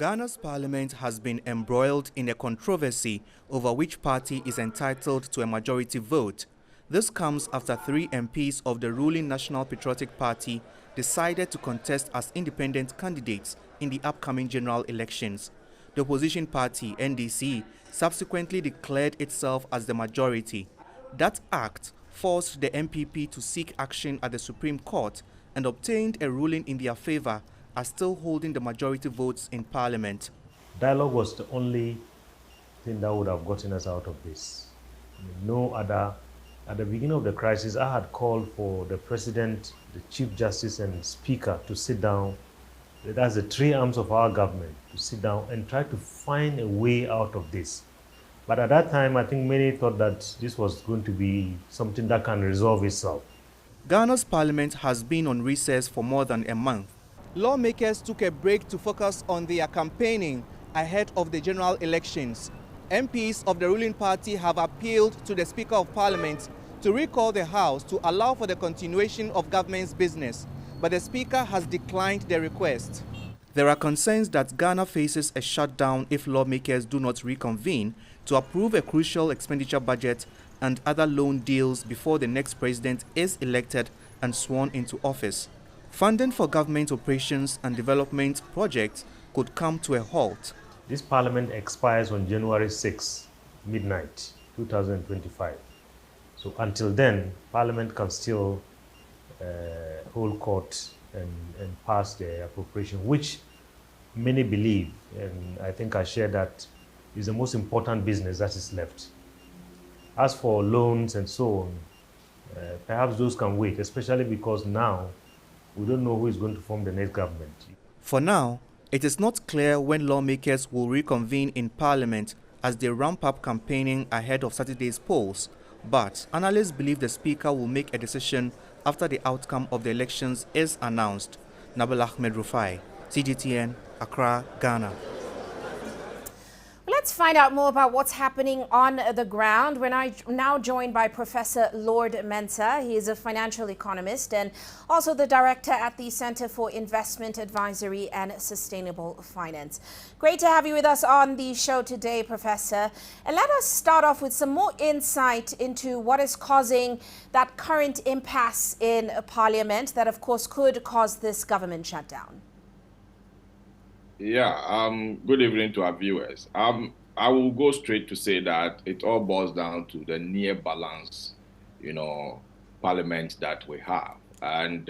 Ghana's parliament has been embroiled in a controversy over which party is entitled to a majority vote. This comes after 3 MPs of the ruling National Patriotic Party decided to contest as independent candidates in the upcoming general elections. The opposition party, NDC, subsequently declared itself as the majority. That act forced the MPP to seek action at the Supreme Court and obtained a ruling in their favor as still holding the majority votes in Parliament. Dialogue was the only thing that would have gotten us out of this. No other. At the beginning of the crisis, I had called for the President, the Chief Justice and Speaker to sit down. That's the 3 arms of our government, to sit down and try to find a way out of this. But at that time, I think many thought that this was going to be something that can resolve itself. Ghana's parliament has been on recess for more than a month. Lawmakers took a break to focus on their campaigning ahead of the general elections. MPs of the ruling party have appealed to the Speaker of Parliament to recall the House to allow for the continuation of government's business, but the Speaker has declined the request. There are concerns that Ghana faces a shutdown if lawmakers do not reconvene to approve a crucial expenditure budget and other loan deals before the next president is elected and sworn into office. Funding for government operations and development projects could come to a halt. This parliament expires on January 6, midnight, 2025. So until then, parliament can still hold court and pass the appropriation, which many believe, and I think I share that, is the most important business that is left. As for loans and so on, perhaps those can wait, especially because now we don't know who is going to form the next government. For now, it is not clear when lawmakers will reconvene in Parliament as they ramp up campaigning ahead of Saturday's polls. But analysts believe the Speaker will make a decision after the outcome of the elections is announced. Nabil Ahmed Rufai, CGTN, Accra, Ghana. Let's find out more about what's happening on the ground. We're now joined by Professor Lord Mensah. He is a financial economist and also the director at the Center for Investment Advisory and Sustainable Finance. Great to have you with us on the show today, Professor. And let us start off with some more insight into what is causing that current impasse in Parliament that, of course, could cause this government shutdown. Yeah, good evening to our viewers. I will go straight to say that it all boils down to the near balance, parliament that we have. And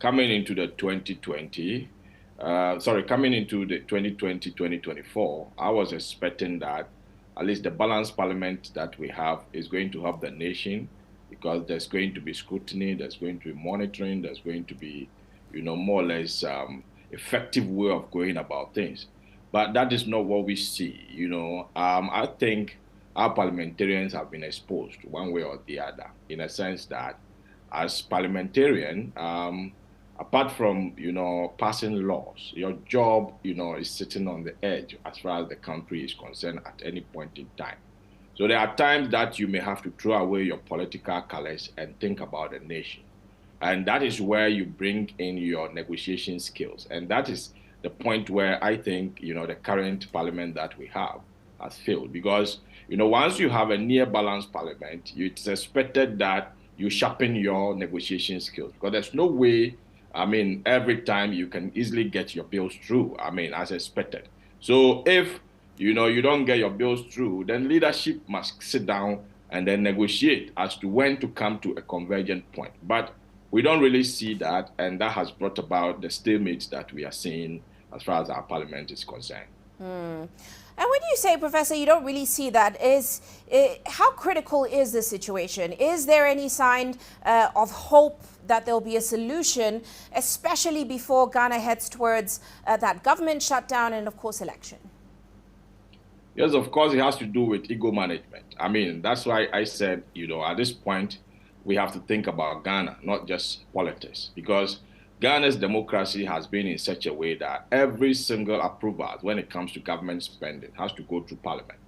coming into the 2020-2024, I was expecting that at least the balanced parliament that we have is going to help the nation, because there's going to be scrutiny, there's going to be monitoring, there's going to be, more or less effective way of going about things. But that is not what we see. I think our parliamentarians have been exposed one way or the other, in a sense that as parliamentarian, apart from, passing laws, your job, is sitting on the edge as far as the country is concerned at any point in time. So there are times that you may have to throw away your political colors and think about the nation. And that is where you bring in your negotiation skills. And that is the point where I think, the current parliament that we have has failed. Because, once you have a near balanced parliament, it's expected that you sharpen your negotiation skills. Because there's no way, every time you can easily get your bills through, as expected. So if, you don't get your bills through, then leadership must sit down and then negotiate as to when to come to a convergent point. But we don't really see that, and that has brought about the stalemate that we are seeing as far as our parliament is concerned. And when you say, Professor, you don't really see that, how critical is the situation? Is there any sign of hope that there'll be a solution, especially before Ghana heads towards that government shutdown and, of course, election? Yes, of course, it has to do with ego management. That's why I said, at this point, we have to think about Ghana, not just politics, because Ghana's democracy has been in such a way that every single approval when it comes to government spending has to go through parliament.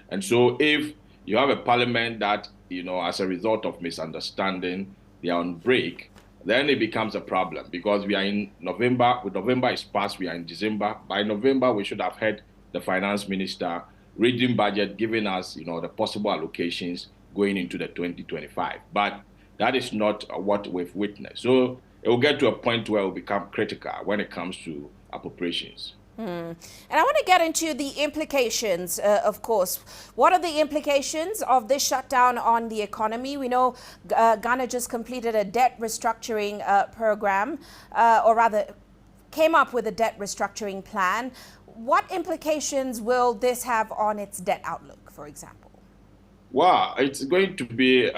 And so if you have a parliament that, as a result of misunderstanding, they are on break, then it becomes a problem because we are in November. With November is past, we are in December. By November, we should have had the finance minister reading budget, giving us, the possible allocations going into the 2025. But that is not what we've witnessed. So it will get to a point where it will become critical when it comes to appropriations. And I want to get into the implications, of course. What are the implications of this shutdown on the economy? We know Ghana just completed a debt restructuring program, or rather came up with a debt restructuring plan. What implications will this have on its debt outlook, for example? Well, it's going to be,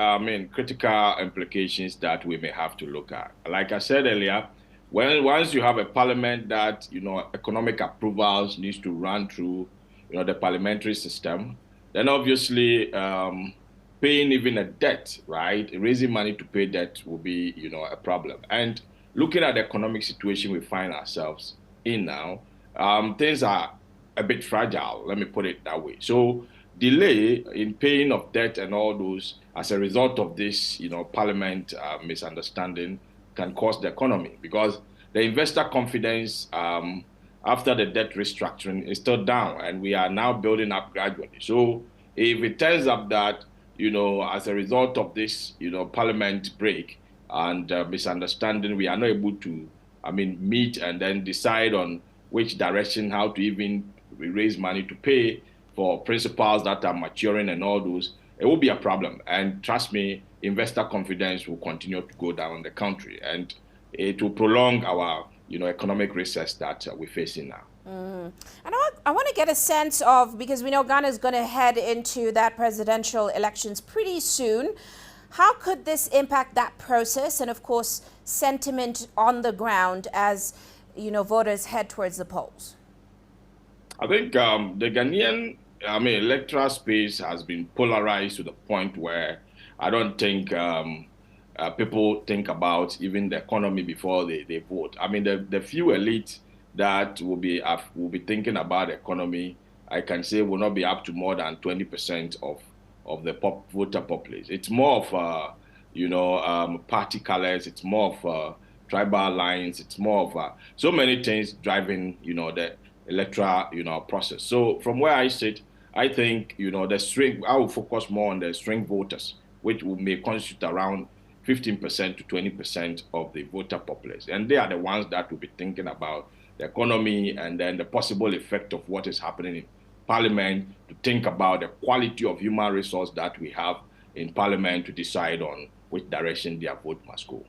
critical implications that we may have to look at. Like I said earlier, once you have a parliament that, economic approvals needs to run through, the parliamentary system, then obviously paying even a debt, right? Raising money to pay debt will be, a problem. And looking at the economic situation we find ourselves in now, things are a bit fragile, let me put it that way. So delay in paying of debt and all those as a result of this, parliament misunderstanding can cause the economy, because the investor confidence after the debt restructuring is still down, and we are now building up gradually. So if it turns up that, as a result of this, parliament break and misunderstanding, we are not able to, meet and then decide on which direction, how to even raise money to pay for principals that are maturing and all those, it will be a problem. And trust me, investor confidence will continue to go down in the country, and it will prolong our, economic recess that we're facing now. And I want to get a sense of, because we know Ghana is going to head into that presidential elections pretty soon. How could this impact that process and, of course, sentiment on the ground as, voters head towards the polls? I think the Ghanaian, electoral space has been polarized to the point where I don't think people think about even the economy before they vote. The few elites that will be thinking about the economy, I can say will not be up to more than 20% of the voter population. It's more of party colors. It's more of tribal lines. It's more of so many things driving the electoral process. So from where I sit, I think the swing. I will focus more on the swing voters, which may constitute around 15% to 20% of the voter population, and they are the ones that will be thinking about the economy and then the possible effect of what is happening in Parliament, to think about the quality of human resource that we have in Parliament to decide on which direction their vote must go.